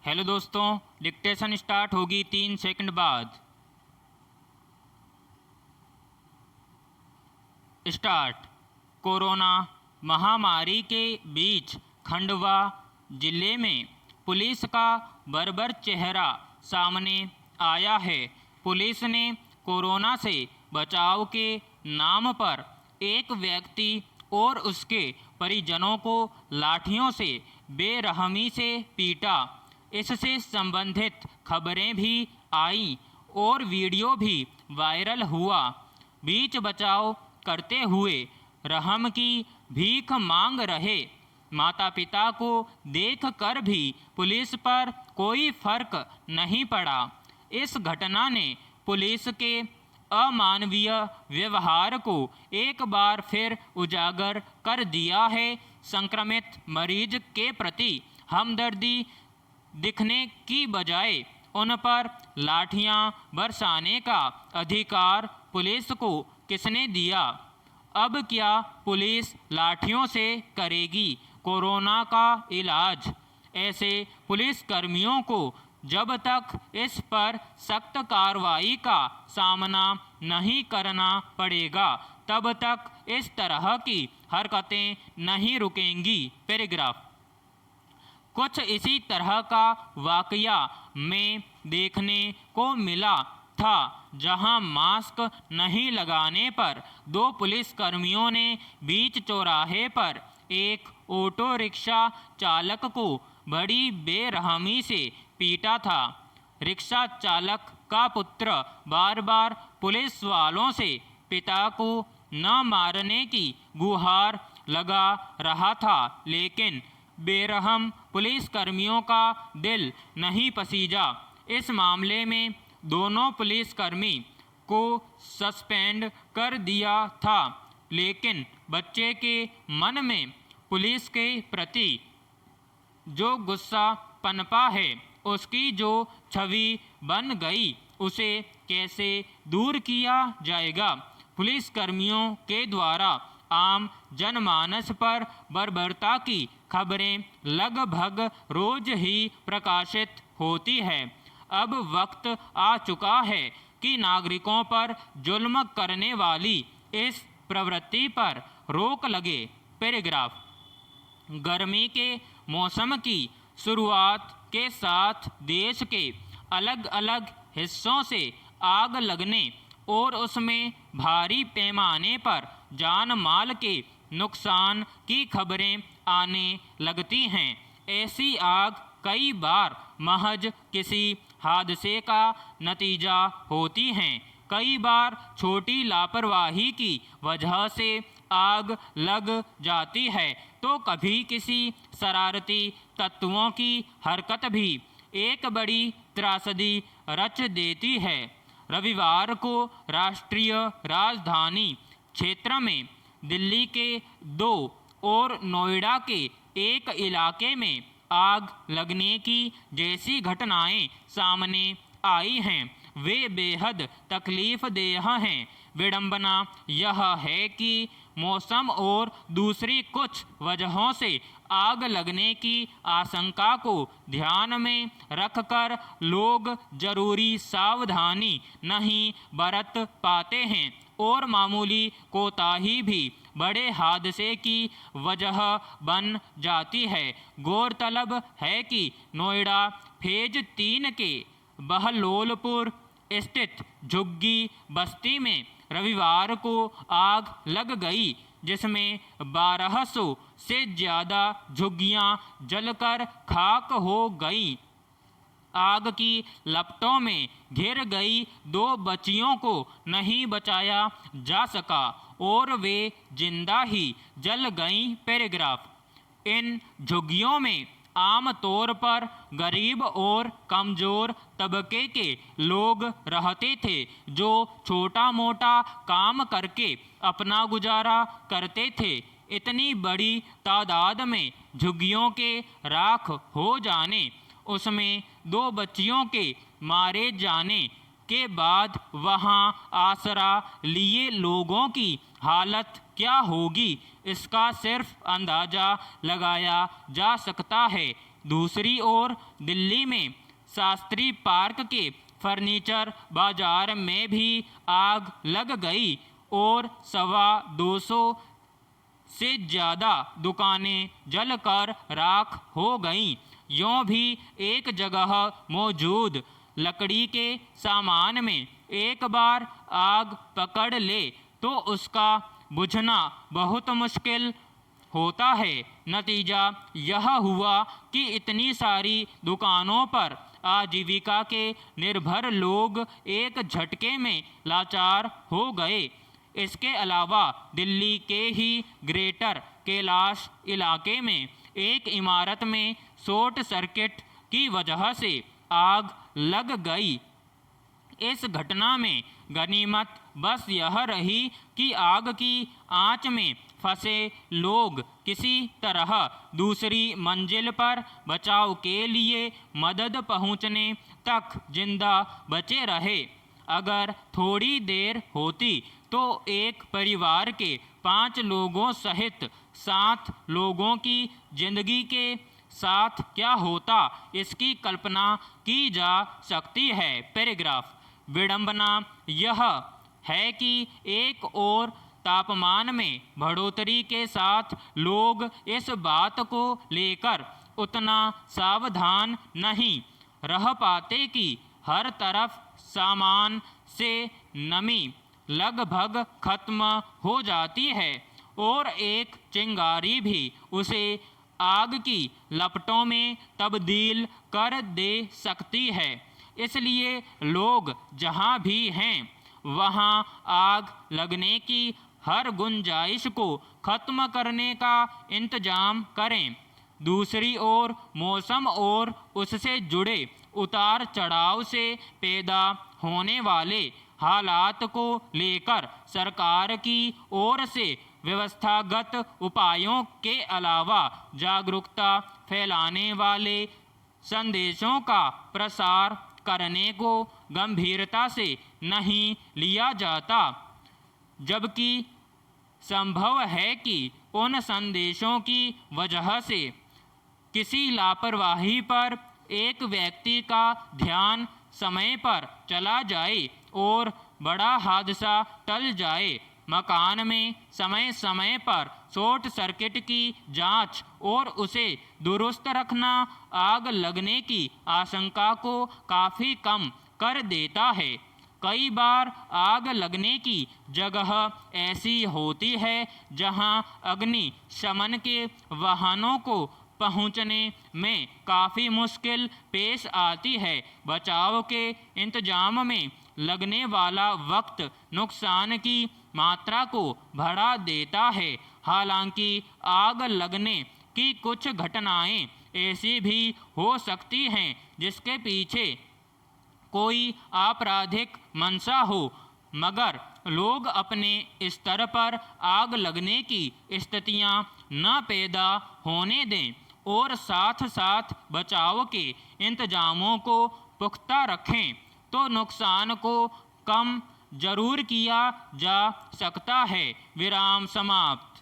Hello दोस्तों, dictation start होगी 3 second बाद। स्टार्ट। कोरोना महामारी के बीच खंडवा जिले में पुलिस का बर्बर चेहरा सामने आया है। पुलिस ने कोरोना से बचाव के नाम पर एक व्यक्ति और उसके परिजनों को लाठियों से बेरहमी से पीटा। इससे संबंधित खबरें भी आईं और वीडियो भी वायरल हुआ। बीच बचाव करते हुए रहम की भीख मांग रहे माता पिता को देखकर भी पुलिस पर कोई फर्क नहीं पड़ा। इस घटना ने पुलिस के अमानवीय व्यवहार को एक बार फिर उजागर कर दिया है। संक्रमित मरीज के प्रति हमदर्दी दिखने की बजाय उन पर लाठियां बरसाने का अधिकार पुलिस को किसने दिया? अब क्या पुलिस लाठियों से करेगी कोरोना का इलाज? ऐसे पुलिस कर्मियों को जब तक इस पर सख्त कार्रवाई का सामना नहीं करना पड़ेगा तब तक इस तरह की हरकतें नहीं रुकेंगी। पैराग्राफ। कुछ इसी तरह का वाकया में देखने को मिला था, जहां मास्क नहीं लगाने पर 2 पुलिसकर्मियों ने बीच चौराहे पर एक ऑटो रिक्शा चालक को बड़ी बेरहमी से पीटा था। रिक्शा चालक का पुत्र बार बार पुलिस वालों से पिता को न मारने की गुहार लगा रहा था, लेकिन बेरहम पुलिसकर्मियों का दिल नहीं पसीजा। इस मामले में दोनों पुलिसकर्मी को सस्पेंड कर दिया था, लेकिन बच्चे के मन में पुलिस के प्रति जो गुस्सा पनपा है, उसकी जो छवि बन गई, उसे कैसे दूर किया जाएगा? पुलिसकर्मियों के द्वारा आम जनमानस पर बर्बरता की खबरें लगभग रोज ही प्रकाशित होती है। अब वक्त आ चुका है कि नागरिकों पर जुल्म करने वाली इस प्रवृत्ति पर रोक लगे। पैराग्राफ। गर्मी के मौसम की शुरुआत के साथ देश के अलग अलग हिस्सों से आग लगने और उसमें भारी पैमाने पर जान माल के नुकसान की खबरें आने लगती हैं। ऐसी आग कई बार महज किसी हादसे का नतीजा होती हैं। कई बार छोटी लापरवाही की वजह से आग लग जाती है, तो कभी किसी शरारती तत्वों की हरकत भी एक बड़ी त्रासदी रच देती है। रविवार को राष्ट्रीय राजधानी क्षेत्र में दिल्ली के 2 और नोएडा के एक इलाके में आग लगने की जैसी घटनाएं सामने आई हैं, वे बेहद तकलीफदेह हैं। विडंबना यह है कि मौसम और दूसरी कुछ वजहों से आग लगने की आशंका को ध्यान में रखकर लोग जरूरी सावधानी नहीं बरत पाते हैं और मामूली कोताही भी बड़े हादसे की वजह बन जाती है। गौरतलब है कि नोएडा फेज 3 के बहलोलपुर स्थित झुग्गी बस्ती में रविवार को आग लग गई, जिसमें 1200 से ज़्यादा झुग्गियां जलकर खाक हो गई। आग की लपटों में घिर गई 2 बच्चियों को नहीं बचाया जा सका और वे जिंदा ही जल गईं। पैराग्राफ। इन झुग्गियों में आम तौर पर गरीब और कमज़ोर तबके के लोग रहते थे, जो छोटा मोटा काम करके अपना गुजारा करते थे। इतनी बड़ी तादाद में झुग्गियों के राख हो जाने, उसमें 2 बच्चियों के मारे जाने के बाद वहां आसरा लिए लोगों की हालत क्या होगी, इसका सिर्फ अंदाज़ा लगाया जा सकता है। दूसरी ओर दिल्ली में शास्त्री पार्क के फर्नीचर बाजार में भी आग लग गई और 250 से ज़्यादा दुकानें जलकर राख हो गईं। यूँ भी एक जगह मौजूद लकड़ी के सामान में एक बार आग पकड़ ले तो उसका बुझना बहुत मुश्किल होता है। नतीजा यह हुआ कि इतनी सारी दुकानों पर आजीविका के निर्भर लोग एक झटके में लाचार हो गए। इसके अलावा दिल्ली के ही ग्रेटर कैलाश इलाके में एक इमारत में शॉर्ट सर्किट की वजह से आग लग गई। इस घटना में गनीमत बस यह रही कि आग की आंच में फंसे लोग किसी तरह दूसरी मंजिल पर बचाव के लिए मदद पहुंचने तक जिंदा बचे रहे। अगर थोड़ी देर होती तो एक परिवार के 5 लोगों सहित 7 लोगों की जिंदगी के साथ क्या होता, इसकी कल्पना की जा सकती है। पैराग्राफ। विडंबना यह है कि एक और तापमान में बढ़ोतरी के साथ लोग इस बात को लेकर उतना सावधान नहीं रह पाते कि हर तरफ सामान से नमी लगभग खत्म हो जाती है और एक चिंगारी भी उसे आग की लपटों में तब्दील कर दे सकती है। इसलिए लोग जहाँ भी हैं वहाँ आग लगने की हर गुंजाइश को खत्म करने का इंतजाम करें। दूसरी ओर मौसम और उससे जुड़े उतार चढ़ाव से पैदा होने वाले हालात को लेकर सरकार की ओर से व्यवस्थागत उपायों के अलावा जागरूकता फैलाने वाले संदेशों का प्रसार करने को गंभीरता से नहीं लिया जाता, जबकि संभव है कि उन संदेशों की वजह से किसी लापरवाही पर एक व्यक्ति का ध्यान समय पर चला जाए और बड़ा हादसा टल जाए। मकान में समय समय पर शॉर्ट सर्किट की जांच और उसे दुरुस्त रखना आग लगने की आशंका को काफ़ी कम कर देता है। कई बार आग लगने की जगह ऐसी होती है जहां अग्निशमन के वाहनों को पहुंचने में काफ़ी मुश्किल पेश आती है। बचाव के इंतजाम में लगने वाला वक्त नुकसान की मात्रा को बढ़ा देता है। हालांकि आग लगने की कुछ घटनाएं ऐसी भी हो सकती हैं जिसके पीछे कोई आपराधिक मंशा हो, मगर लोग अपने स्तर पर आग लगने की स्थितियां न पैदा होने दें और साथ साथ बचाव के इंतजामों को पुख्ता रखें तो नुकसान को कम जरूर किया जा सकता है। विराम समाप्त।